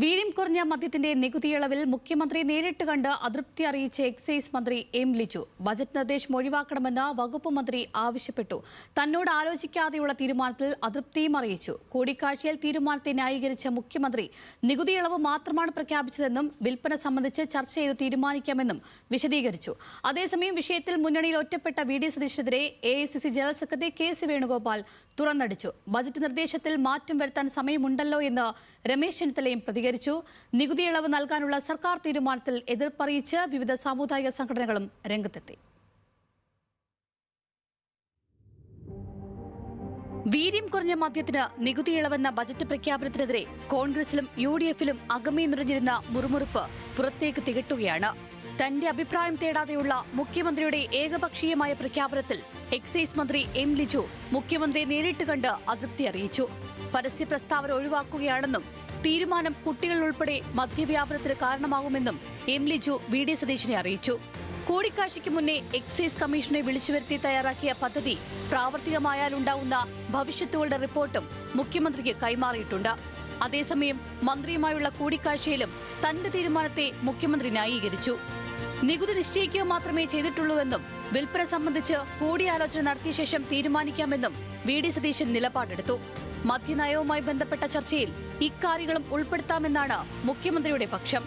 വീര്യം കുറഞ്ഞ മദ്യത്തിന്റെ നികുതി ഇളവിൽ മുഖ്യമന്ത്രി നേരിട്ട് കണ്ട് അതൃപ്തി അറിയിച്ച എക്സൈസ് മന്ത്രി എം ലിജു ബജറ്റ് നിർദ്ദേശം ഒഴിവാക്കണമെന്ന് വകുപ്പ് മന്ത്രി ആവശ്യപ്പെട്ടു. തന്നോട് ആലോചിക്കാതെയുള്ള തീരുമാനത്തിൽ അതൃപ്തിയും അറിയിച്ചു. കൂടിക്കാഴ്ചയിൽ തീരുമാനത്തെ ന്യായീകരിച്ച മുഖ്യമന്ത്രി നികുതി ഇളവ് മാത്രമാണ് പ്രഖ്യാപിച്ചതെന്നും വിൽപ്പന സംബന്ധിച്ച് ചർച്ച ചെയ്ത് തീരുമാനിക്കാമെന്നും വിശദീകരിച്ചു. അതേസമയം വിഷയത്തിൽ മുന്നണിയിൽ ഒറ്റപ്പെട്ട വി.ഡി. സതീഷിനെതിരെ AICC general secretary KC. Venugopal തുറന്നടിച്ചു. ബജറ്റ് നിർദ്ദേശത്തിൽ മാറ്റം വരുത്താൻ സമയമുണ്ടല്ലോ എന്ന് രമേശ് ചെന്നിത്തലയും പ്രതികരിച്ചു. നികുതി ഇളവ് നൽകാനുള്ള സർക്കാർ തീരുമാനത്തിൽ എതിർപ്പറിയിച്ച് വിവിധ സാമുദായിക സംഘടനകളും രംഗത്തെത്തി. വീര്യം കുറഞ്ഞ മദ്യത്തിന് നികുതി ഇളവെന്ന ബജറ്റ് പ്രഖ്യാപനത്തിനെതിരെ കോൺഗ്രസിലും യു.ഡി.എഫിലും അകമേ നിറഞ്ഞിരുന്ന മുറുമുറുപ്പ് പുറത്തേക്ക് തികട്ടുകയാണ്. തന്റെ അഭിപ്രായം തേടാതെയുള്ള മുഖ്യമന്ത്രിയുടെ ഏകപക്ഷീയമായ പ്രഖ്യാപനത്തിൽ എക്സൈസ് മന്ത്രി എം ലിജു മുഖ്യമന്ത്രിയെ നേരിട്ട് കണ്ട് അതൃപ്തി അറിയിച്ചു. പരസ്യ പ്രസ്താവന ഒഴിവാക്കുകയാണെന്നും തീരുമാനം കുട്ടികൾ ഉൾപ്പെടെ മദ്യവ്യാപനത്തിന് കാരണമാകുമെന്നും എം ലിജു വി.ഡി. സതീശിനെ അറിയിച്ചു. കൂടിക്കാഴ്ചയ്ക്ക് മുന്നേ എക്സൈസ് കമ്മീഷനെ വിളിച്ചുവരുത്തി തയ്യാറാക്കിയ പദ്ധതി പ്രാവർത്തികമായാലുണ്ടാവുന്ന ഭവിഷ്യത്തുകളുടെ റിപ്പോർട്ടും മുഖ്യമന്ത്രിക്ക് കൈമാറിയിട്ടുണ്ട്. അതേസമയം മന്ത്രിയുമായുള്ള കൂടിക്കാഴ്ചയിലും തന്റെ തീരുമാനത്തെ മുഖ്യമന്ത്രി ന്യായീകരിച്ചു. നികുതി നിശ്ചയിക്കുക മാത്രമേ ചെയ്തിട്ടുള്ളൂവെന്നും വിൽപ്പന സംബന്ധിച്ച് കൂടിയാലോചന നടത്തിയ ശേഷം തീരുമാനിക്കാമെന്നും വി.ഡി. സതീശൻ നിലപാടെടുത്തു. മദ്യനയവുമായി ബന്ധപ്പെട്ട ചർച്ചയിൽ ഇക്കാര്യങ്ങളും ഉൾപ്പെടുത്താമെന്നാണ് മുഖ്യമന്ത്രിയുടെ പക്ഷം.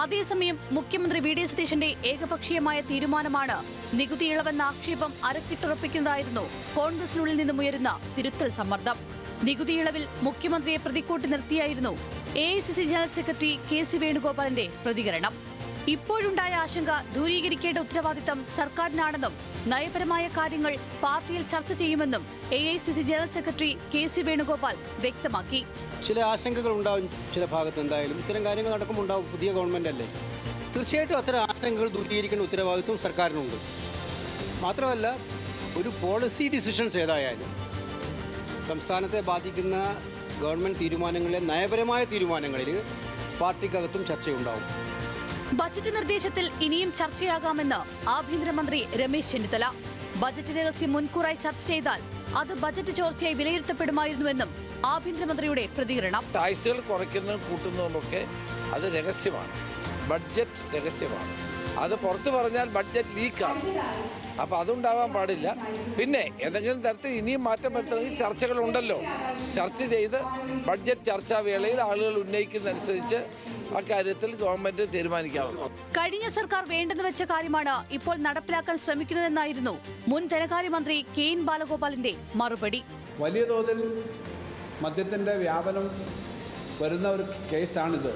അതേസമയം മുഖ്യമന്ത്രി വി.ഡി. സതീശന്റെ ഏകപക്ഷീയമായ തീരുമാനമാണ് നികുതി ഇളവെന്ന ആക്ഷേപം അരക്കിട്ടുറപ്പിക്കുന്നതായിരുന്നു കോൺഗ്രസിനുള്ളിൽ നിന്നും ഉയരുന്ന തിരുത്തൽ സമ്മർദ്ദം. നികുതി ഇളവിൽ മുഖ്യമന്ത്രിയെ പ്രതിക്കൂട്ടി നിർത്തിയായിരുന്നു എ.ഐ.സി.സി ജനറൽ സെക്രട്ടറി കെ.സി. വേണുഗോപാലിന്റെ പ്രതികരണം. ഇപ്പോഴുണ്ടായ ആശങ്ക ദൂരീകരിക്കേണ്ട ഉത്തരവാദിത്തം സർക്കാരിനാണെന്നും നയപരമായ കാര്യങ്ങൾ പാർട്ടിയിൽ ചർച്ച ചെയ്യുമെന്നും AICC general secretary KC. Venugopal വ്യക്തമാക്കി. ചില ആശങ്കകൾ ഉണ്ടാവും, ചില ഭാഗത്ത് എന്തായാലും ഇത്തരം കാര്യങ്ങൾ നടക്കുമുണ്ടാവും. പുതിയ ഗവൺമെന്റ് അല്ലേ, തീർച്ചയായിട്ടും അത്തരം ആശങ്കകൾ ദൂരീകരിക്കേണ്ട ഉത്തരവാദിത്വം സർക്കാരിനുണ്ട്. മാത്രമല്ല, ഒരു പോളിസി ഡിസിഷൻസ് ഏതായാലും സംസ്ഥാനത്തെ ബാധിക്കുന്ന ഗവൺമെന്റ് തീരുമാനങ്ങളിലെ നയപരമായ തീരുമാനങ്ങളിൽ പാർട്ടിക്കകത്തും ചർച്ചയുണ്ടാവും. ബജറ്റ് നിർദ്ദേശത്തിൽ ഇനിയും ചർച്ചയാകാമെന്ന് ആഭ്യന്തരമന്ത്രി രമേശ് ചെന്നിത്തല. ബജറ്റ് രഹസ്യം മുൻകൂറായി ചർച്ച ചെയ്താൽ അത് ബജറ്റ് ചോർച്ചയായി വിലയിരുത്തപ്പെടുമായിരുന്നുവെന്നും ആഭ്യന്തരമന്ത്രിയുടെ പ്രതികരണം. ടാക്സുകൾ കുറയ്ക്കുന്നതും കൂട്ടുന്നതുമൊക്കെ അത് രഹസ്യമാണ്, ബഡ്ജറ്റ് രഹസ്യമാണ്. അത് പുറത്തു പറഞ്ഞാൽ ബഡ്ജറ്റ് ലീക്കാണ്. അപ്പോൾ അതുണ്ടാവാൻ പാടില്ല. പിന്നെ ഏതെങ്കിലും തരത്തിൽ ഇനിയും മാറ്റം വരുത്തണമെങ്കിൽ ചർച്ചകളുണ്ടല്ലോ. ചർച്ച ചെയ്ത് ബഡ്ജറ്റ് ചർച്ചാ വേളയിൽ ആളുകൾ ഉന്നയിക്കുന്നതനുസരിച്ച് അക്കാര്യത്തിൽ ഗവൺമെന്റ് തീരുമാനിക്കാവുന്നു. കഴിഞ്ഞ സർക്കാർ വേണ്ടെന്ന് വെച്ച കാര്യമാണ് ഇപ്പോൾ നടപ്പിലാക്കാൻ ശ്രമിക്കുന്നതെന്നായിരുന്നു മുൻ ധനകാര്യമന്ത്രി കെ.എൻ. ബാലഗോപാലിന്റെ മറുപടി. വലിയ തോതിൽ മദ്യത്തിൻ്റെ വ്യാപനം വരുന്ന ഒരു കേസാണിത്.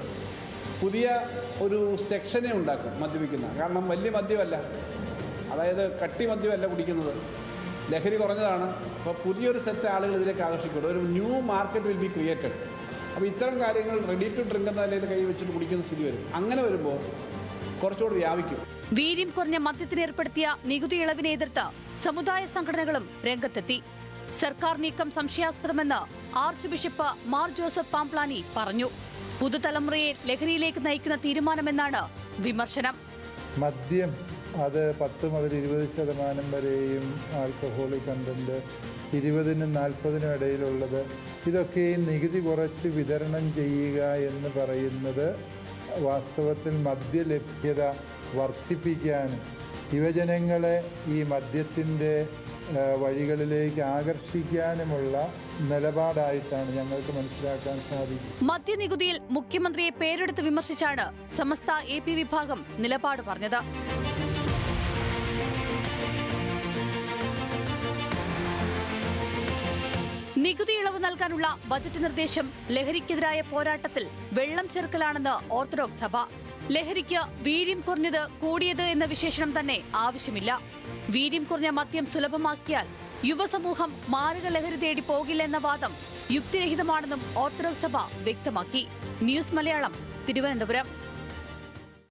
പുതിയ ഒരു സെക്ഷനെ ഉണ്ടാക്കും മദ്യപിക്കുന്ന. കാരണം വലിയ മദ്യമല്ല, അതായത് കട്ടി മദ്യമല്ല കുടിക്കുന്നത്, ലഹരി കുറഞ്ഞതാണ്. അപ്പോൾ പുതിയൊരു സെറ്റ് ആളുകൾ ഇതിലേക്ക് ആകർഷിക്കും. ഒരു new market will be created. അപ്പോൾ ഇത്തരം കാര്യങ്ങൾ റെഡി ടു ഡ്രിങ്ക് എന്ന നിലയിൽ കൈ വെച്ചിട്ട് കുടിക്കുന്ന സ്ഥിതി വരും. അങ്ങനെ വരുമ്പോൾ കുറച്ചുകൂടി വ്യാപിക്കും. വീര്യം കുറഞ്ഞ മദ്യത്തിന് ഏർപ്പെടുത്തിയ നികുതി ഇളവിനെ എതിർത്ത് സമുദായ സംഘടനകളും രംഗത്തെത്തി. സർക്കാർ നീക്കം സംശയാസ്പദമെന്ന് archbishop Mar Joseph Pamplany പറഞ്ഞു. പുതുതലമുറയെ ലഹരിയിലേക്ക് നയിക്കുന്ന തീരുമാനമെന്നാണ് വിമർശനം. മദ്യം അത് 10 മുതൽ 20% വരെയും ആൽക്കഹോളിക് കണ്ടന്റ് 20-നും 40-നും ഇടയിലുള്ളത്, ഇതൊക്കെ നികുതി കുറച്ച് വിതരണം ചെയ്യുക എന്ന് പറയുന്നത് വാസ്തവത്തിൽ മദ്യലഭ്യത വർദ്ധിപ്പിക്കാനും യുവജനങ്ങളെ ഈ മദ്യത്തിൻ്റെ വഴികളിലേക്ക് ആകർഷിക്കാനുമുള്ള നിലപാടായിട്ടാണ് ഞങ്ങൾക്ക് മനസ്സിലാക്കാൻ സാധിക്കും. മദ്യനികുതിയിൽ മുഖ്യമന്ത്രിയെ പേരെടുത്ത് വിമർശിച്ചാണ് സമസ്ത AP വിഭാഗം നിലപാട് പറഞ്ഞത്. നികുതി ഇളവ് നൽകാനുള്ള ബജറ്റ് നിർദ്ദേശം ലഹരിക്കെതിരായ പോരാട്ടത്തിൽ വെള്ളം ചേർക്കലാണെന്ന് ഓർത്തഡോക്സ് സഭ. ലഹരിക്ക് വീര്യം കുറഞ്ഞത് കൂടിയത് എന്ന വിശേഷണം തന്നെ ആവശ്യമില്ല. വീര്യം കുറഞ്ഞ മദ്യം സുലഭമാക്കിയാൽ യുവസമൂഹം മാരക ലഹരി തേടി പോകില്ലെന്ന വാദം യുക്തിരഹിതമാണെന്നും ഓർത്തഡോക്സ് സഭ വ്യക്തമാക്കി. ന്യൂസ് മലയാളം, തിരുവനന്തപുരം.